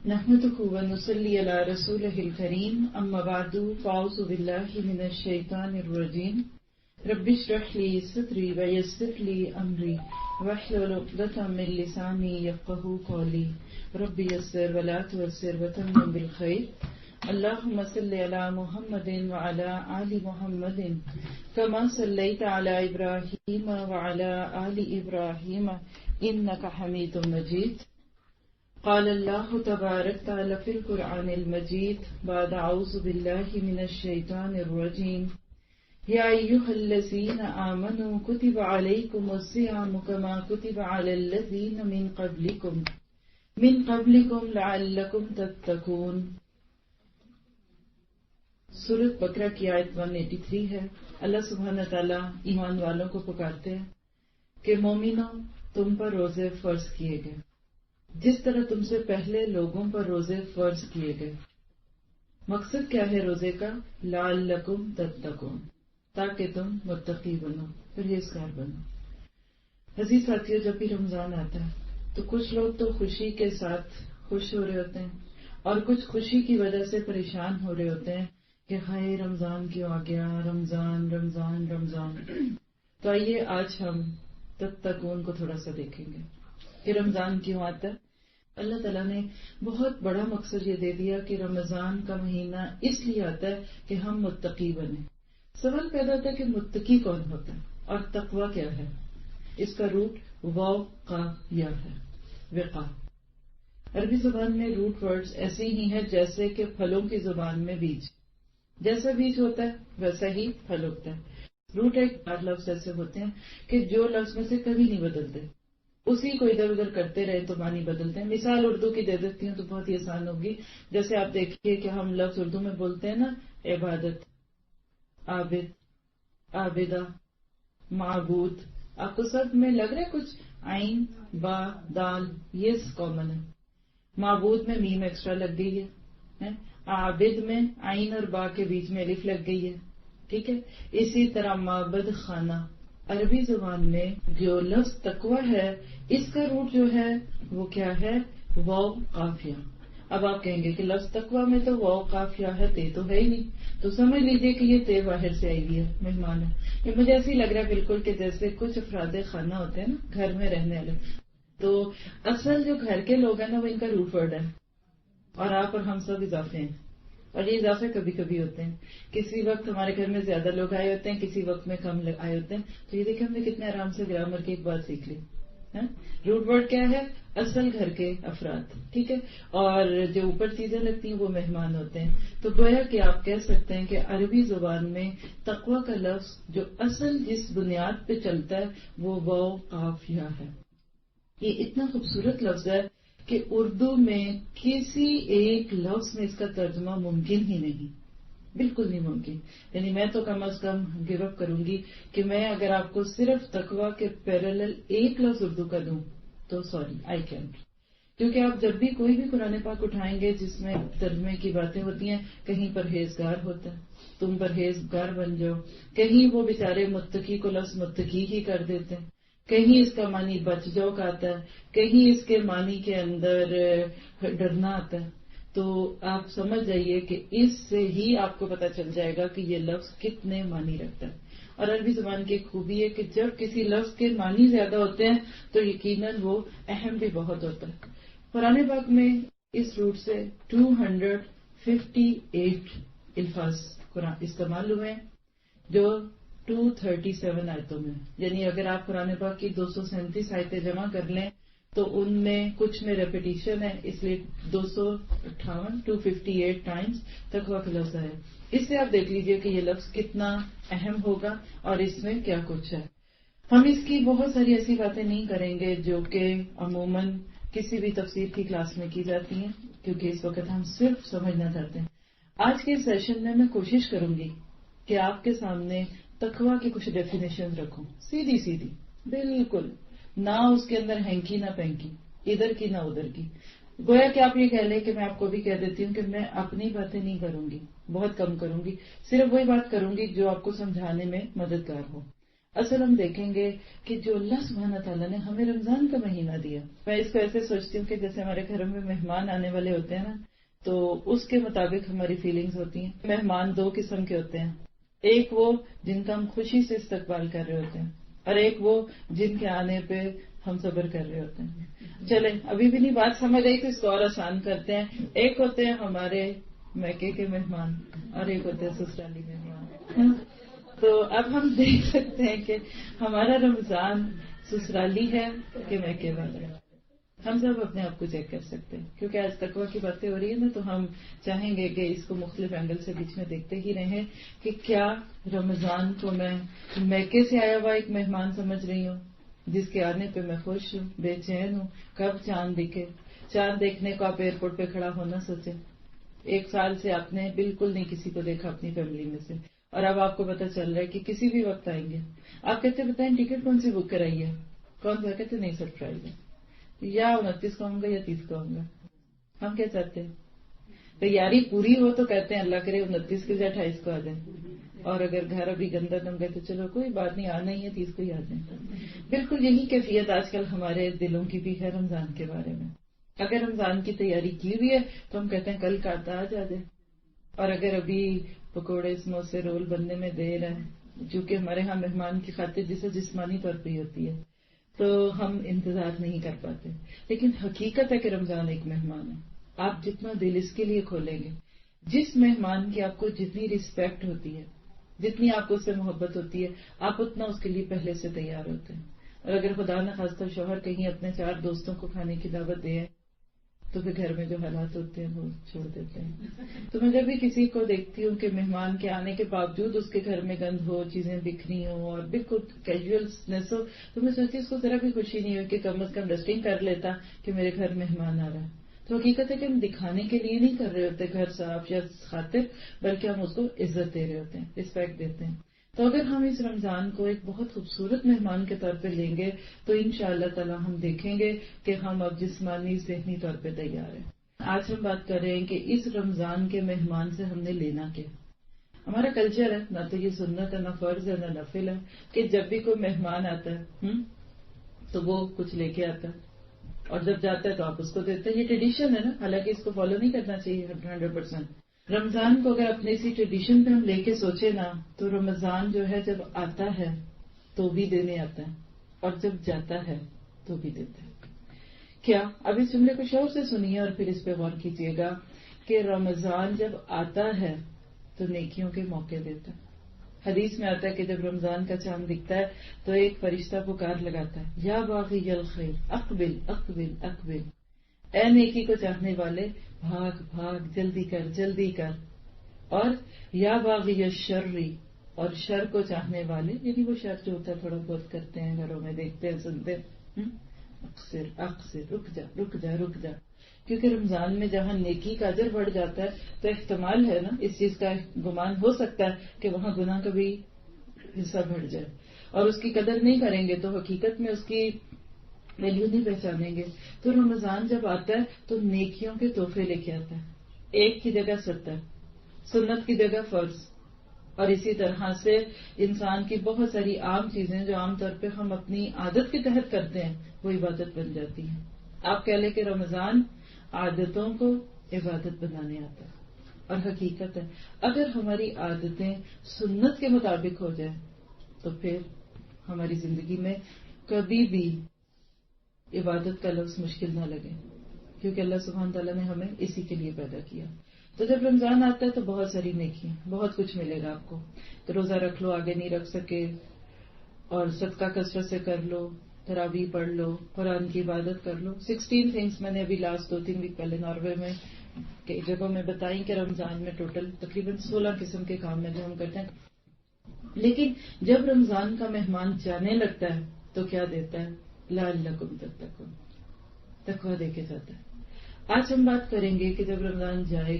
نحمده ونصلي على رسوله الكريم أما بعد فأعوذ بالله من الشيطان الرجيم رب اشرح لي صدري ويسر لي أمري واحلل عقدة من لساني يفقهوا قولي رب يسر ولا تعسر وتمم بالخير اللهم صل على محمد وعلى آل محمد كما صليت على إبراهيم وعلى آل إبراهيم إنك حميد مجيد قال الله تبارك وتعالى في القرآن المجيد بعد أعوذ بالله من الشيطان الرجيم يا أيها الذين آمنوا كتب عليكم الصيام كما كتب على الذين من قبلكم لعلكم تتقون. سورۃ بقرہ کی آیت 183 ہے. اللہ سبحانہ تعالیٰ ایمان والوں کو پکارتے ہیں کہ مومنوں تم پر روزے فرض کیے گئے جس طرح تم سے پہلے لوگوں پر روزے فرض کیے گئے. مقصد کیا ہے روزے کا؟ لعلکم تتقون، تاکہ تم متقی بنو، پرہیزگار بنو. عزیز ساتھیو، جب بھی رمضان آتا ہے تو کچھ لوگ تو خوشی کے ساتھ خوش ہو رہے ہوتے ہیں اور کچھ خوشی کی وجہ سے پریشان ہو رہے ہوتے ہیں کہ ہائے رمضان کیوں آ گیا، رمضان رمضان رمضان. تو آئیے آج ہم تتقون کو تھوڑا سا دیکھیں گے کہ رمضان کیوں آتا ہے. اللہ تعالیٰ نے بہت بڑا مقصد یہ دے دیا کہ رمضان کا مہینہ اس لیے آتا ہے کہ ہم متقی بنیں. سوال پیدا ہوتا ہے کہ متقی کون ہوتا ہے اور تقوی کیا ہے؟ اس کا روٹ وقایا ہے، وقا. عربی زبان میں روٹ ورڈز ایسے ہی ہیں جیسے کہ پھلوں کی زبان میں بیج، جیسا بیج ہوتا ہے ویسا ہی پھل ہوتا ہے. روٹ ایک 4 لفظ ایسے ہوتے ہیں کہ جو لفظ میں سے کبھی نہیں بدلتے، اسی کو ادھر ادھر کرتے رہے تو معنی بدلتے ہیں. مثال اردو کی دے دیتی ہوں تو بہت ہی آسان ہوگی. جیسے آپ دیکھیے کہ ہم لفظ اردو میں بولتے ہیں نا، عبادت، عابد، عابدہ، معبود. آپ کو سب میں لگ رہا ہے کچھ؟ عین، با، دال، یہ کامن ہے. معبود میں میم ایکسٹرا لگ گئی ہے، عابد میں عین اور با کے بیچ میں الف لگ گئی ہے. ٹھیک ہے. اسی طرح معبد خانہ. عربی زبان میں جو لفظ تقوی ہے اس کا روٹ جو ہے وہ کیا ہے؟ واو قافیہ. اب آپ کہیں گے کہ لفظ تقوی میں تو واو قافیہ ہے، تے تو ہے ہی نہیں، تو سمجھ لیجئے کہ یہ تے باہر سے آئی ہوئی ہے، مہمان ہے. یہ مجھے ایسے ہی لگ رہا ہے بالکل کہ جیسے کچھ افراد خانہ ہوتے ہیں نا گھر میں رہنے والے، تو اصل جو گھر کے لوگ ہیں نا وہ ان کا روٹ ورڈ ہے اور آپ اور ہم سب اضافے ہیں. اور یہ اضافے کبھی کبھی ہوتے ہیں. کسی وقت ہمارے گھر میں زیادہ لوگ آئے ہوتے ہیں، کسی وقت میں کم آئے ہوتے ہیں. تو یہ دیکھیں ہم نے کتنے آرام سے گرامر کی ایک بات سیکھ لی. روٹ ورڈ کیا ہے؟ اصل گھر کے افراد. ٹھیک ہے. اور جو اوپر چیزیں لگتی ہیں وہ مہمان ہوتے ہیں. تو گویا کہ آپ کہہ سکتے ہیں کہ عربی زبان میں تقوی کا لفظ جو اصل جس بنیاد پہ چلتا ہے وہ واو قافیہ ہے. یہ اتنا خوبصورت لفظ ہے کہ اردو میں کسی ایک لفظ میں اس کا ترجمہ ممکن ہی نہیں، بالکل نہیں ممکن. یعنی میں تو کم از کم گیو اپ کروں گی کہ میں اگر آپ کو صرف تقوی کے پیرالل ایک لفظ اردو کا دوں تو سوری آئی کینٹ. کیونکہ آپ جب بھی کوئی بھی قرآن پاک اٹھائیں گے جس میں ترجمے کی باتیں ہوتی ہیں، کہیں پرہیزگار ہوتا ہے، تم پرہیزگار بن جاؤ، کہیں وہ بیچارے متقی کو لفظ متقی ہی کر دیتے ہیں، کہیں اس کا معنی بچ جاؤ کا آتا ہے، کہیں اس کے معنی کے اندر ڈرنا آتا ہے. تو آپ سمجھ جائیے کہ اس سے ہی آپ کو پتا چل جائے گا کہ یہ لفظ کتنے معنی رکھتا ہے. اور عربی زبان کی ایک خوبی ہے کہ جب کسی لفظ کے معنی زیادہ ہوتے ہیں تو یقیناً وہ اہم بھی بہت ہوتا ہے. قرآن پاک میں اس روٹ سے 258 الفاظ قرآن استعمال ہوئے ہیں جو 237 آیتوں میں. یعنی اگر آپ قرآن پاک کی 237 آیتیں جمع کر لیں تو ان میں کچھ میں ریپیٹیشن ہے، اس لیے 258 ٹائمز تقوی کا لفظ ہے. اس سے آپ دیکھ لیجئے کہ یہ لفظ کتنا اہم ہوگا اور اس میں کیا کچھ ہے. ہم اس کی بہت ساری ایسی باتیں نہیں کریں گے جو کہ عموماً کسی بھی تفسیر کی کلاس میں کی جاتی ہیں، کیونکہ اس وقت ہم صرف سمجھنا چاہتے ہیں. آج کے سیشن میں کوشش کروں گی کہ آپ کے سامنے تقوی کی کچھ ڈیفینیشن رکھوں، سیدھی سیدھی بالکل، نہ اس کے اندر ہینکی نہ پینکی، ادھر کی نہ ادھر کی. گویا کہ آپ یہ کہہ لیں کہ میں آپ کو بھی کہہ دیتی ہوں کہ میں اپنی باتیں نہیں کروں گی، بہت کم کروں گی، صرف وہی بات کروں گی جو آپ کو سمجھانے میں مددگار ہو. اصل ہم دیکھیں گے کہ جو اللہ سبحانہ تعالیٰ نے ہمیں رمضان کا مہینہ دیا، میں اس کو ایسے سوچتی ہوں کہ جیسے ہمارے گھروں میں مہمان آنے والے ہوتے ہیں نا، تو اس کے مطابق ہماری فیلنگز ہوتی ہیں. مہمان دو قسم کے ہوتے ہیں، ایک وہ جن کا ہم خوشی سے استقبال کر رہے ہوتے ہیں، اور ایک وہ جن کے آنے پہ ہم صبر کر رہے ہوتے ہیں. چلیں ابھی بھی نہیں بات سمجھ رہی تو اس کو اور آسان کرتے ہیں. ایک ہوتے ہیں ہمارے میکے کے مہمان اور ایک ہوتے ہیں سسرالی مہمان. تو اب ہم دیکھ سکتے ہیں کہ ہمارا رمضان سسرالی ہے کہ میکے والا ہے. ہم سب اپنے آپ کو چیک کر سکتے ہیں، کیونکہ آج تقویٰ کی باتیں ہو رہی ہیں نا، تو ہم چاہیں گے کہ اس کو مختلف اینگل سے بیچ میں دیکھتے ہی رہیں کہ کیا رمضان کو میں میکے سے آیا ہوا ایک مہمان سمجھ رہی ہوں جس کے آنے پہ میں خوش ہوں، بے چین ہوں. کب چاند دکھے، چاند دیکھنے کو آپ ایئرپورٹ پہ کھڑا ہونا سوچیں. 1 سال سے آپ نے بالکل نہیں کسی کو دیکھا اپنی فیملی میں سے، اور اب آپ کو پتا چل رہا ہے کہ کسی بھی وقت آئیں گے. آپ کہتے بتائیں ٹکٹ کون سی بک کرائی ہے، کون سا؟ کہتے نہیں سرپرائز ہے، یا 29 کو آؤں گا یا 30 کو آؤں گا. ہم کیا چاہتے ہیں؟ تیاری پوری ہو تو کہتے ہیں اللہ کرے 29 کے یا 28 کو آ جائیں، اور اگر گھر ابھی گندا تو ہم کہتے چلو کوئی بات نہیں، آنا ہی ہے 30 کو ہی آ جائیں. بالکل یہی کیفیت آج کل ہمارے دلوں کی بھی ہے رمضان کے بارے میں. اگر رمضان کی تیاری کی ہوئی ہے تو ہم کہتے ہیں کل کا آج آ جائے، اور اگر ابھی پکوڑے سموسے رول بننے میں دیر ہے، چونکہ ہمارے ہاں مہمان کی خاطر جسے جسمانی طور پہ ہی ہوتی ہے تو ہم انتظار نہیں کر پاتے. لیکن حقیقت ہے کہ رمضان ایک مہمان ہے. آپ جتنا دل اس کے لیے کھولیں گے، جس مہمان کی آپ کو جتنی رسپیکٹ ہوتی ہے، جتنی آپ کو اس سے محبت ہوتی ہے، آپ اتنا اس کے لیے پہلے سے تیار ہوتے ہیں. اور اگر خدا نخواستہ شوہر کہیں اپنے 4 دوستوں کو کھانے کی دعوت دے تو پھر گھر میں جو حالات ہوتے ہیں وہ چھوڑ دیتے ہیں. تو میں جب بھی کسی کو دیکھتی ہوں کہ مہمان کے آنے کے باوجود اس کے گھر میں گند ہو، چیزیں بکھری ہوں اور بالکل کیجولنس ہو، تو میں سوچتی اس کو ذرا بھی خوشی نہیں ہوئی کہ کم از کم ڈسٹنگ کر لیتا کہ میرے گھر مہمان آ رہا ہے. تو حقیقت ہے کہ ہم دکھانے کے لیے نہیں کر رہے ہوتے گھر صاف یا خاطر، بلکہ ہم اس کو عزت دے رہے ہوتے ہیں، رسپیکٹ دیتے ہیں. تو اگر ہم اس رمضان کو ایک بہت خوبصورت مہمان کے طور پہ لیں گے تو انشاءاللہ تعالی ہم دیکھیں گے کہ ہم اب جسمانی ذہنی طور پہ تیار ہیں. آج ہم بات کر رہے ہیں کہ اس رمضان کے مہمان سے ہم نے لینا کیا. ہمارا کلچر ہے، نہ تو یہ سنت ہے، نہ فرض ہے، نہ نفل ہے، کہ جب بھی کوئی مہمان آتا ہے تو وہ کچھ لے کے آتا ہے اور جب جاتا ہے تو آپ اس کو دیتے ہیں. یہ ٹریڈیشن ہے نا، حالانکہ اس کو فالو نہیں کرنا چاہیے 100%. رمضان کو اگر اپنے اسی ٹریڈیشن پہ ہم لے کے سوچے نا، تو رمضان جو ہے جب آتا ہے تو بھی دینے آتا ہے، اور جب جاتا ہے تو بھی دیتا ہے. کیا اب اس جملے کو شور سے سنیے اور پھر اس پہ غور کیجیے گا کہ رمضان جب آتا ہے تو نیکیوں کے موقع دیتا ہے. حدیث میں آتا ہے کہ جب رمضان کا چاند دکھتا ہے تو ایک فرشتہ پکار لگاتا ہے، یا باغی الخیر اقبل اقبل اقبل، اے نیکی کو چاہنے والے بھاگ بھاگ، جلدی کر جلدی کر. اور یا باغی الشر، اور شر کو چاہنے والے، یعنی وہ شر جو ہوتا ہے تھوڑا بہت کرتے ہیں گھروں میں، دیکھتے ہیں سنتے ہیں، اقصر اقصر، رک جا رک جا رک جا. کیونکہ رمضان میں جہاں نیکی کا اجر بڑھ جاتا ہے تو احتمال ہے نا، اس چیز کا گمان ہو سکتا ہے کہ وہاں گناہ کا بھی حصہ بڑھ جائے، اور اس کی قدر نہیں کریں گے تو حقیقت میں اس کی ویلیو نہیں پہچانیں گے. تو رمضان جب آتا ہے تو نیکیوں کے تحفے لے کے آتا ہے، 1 کی جگہ 70، سنت کی جگہ فرض. اور اسی طرح سے انسان کی بہت ساری عام چیزیں جو عام طور پہ ہم اپنی عادت کے تحت کرتے ہیں وہ عبادت بن جاتی ہیں. آپ کہہ لیں کہ رمضان عادتوں کو عبادت بنانے آتا ہے. اور حقیقت ہے اگر ہماری عادتیں سنت کے مطابق ہو جائیں تو پھر ہماری زندگی میں کبھی بھی عبادت کا لفظ مشکل نہ لگے، کیونکہ اللہ سبحانہ تعالیٰ نے ہمیں اسی کے لیے پیدا کیا. تو جب رمضان آتا ہے تو بہت ساری نیکیاں، بہت کچھ ملے گا آپ کو. تو روزہ رکھ لو، آگے نہیں رکھ سکے، اور صدقہ کثرت سے کر لو، تراویح پڑھ لو، قرآن کی عبادت کر لو. 16 تھنگس میں نے ابھی لاسٹ 2-3 ویک پہلے ناروے میں کئی جگہوں میں بتائیں کہ رمضان میں ٹوٹل تقریباً 16 قسم کے کام ہیں جو ہم کرتے ہیں. لیکن جب رمضان کا مہمان جانے لگتا ہے تو کیا دیتا ہے؟ لعلکم تتقون، تقویٰ دے کے جاتا ہے. آج ہم بات کریں گے کہ جب رمضان جائے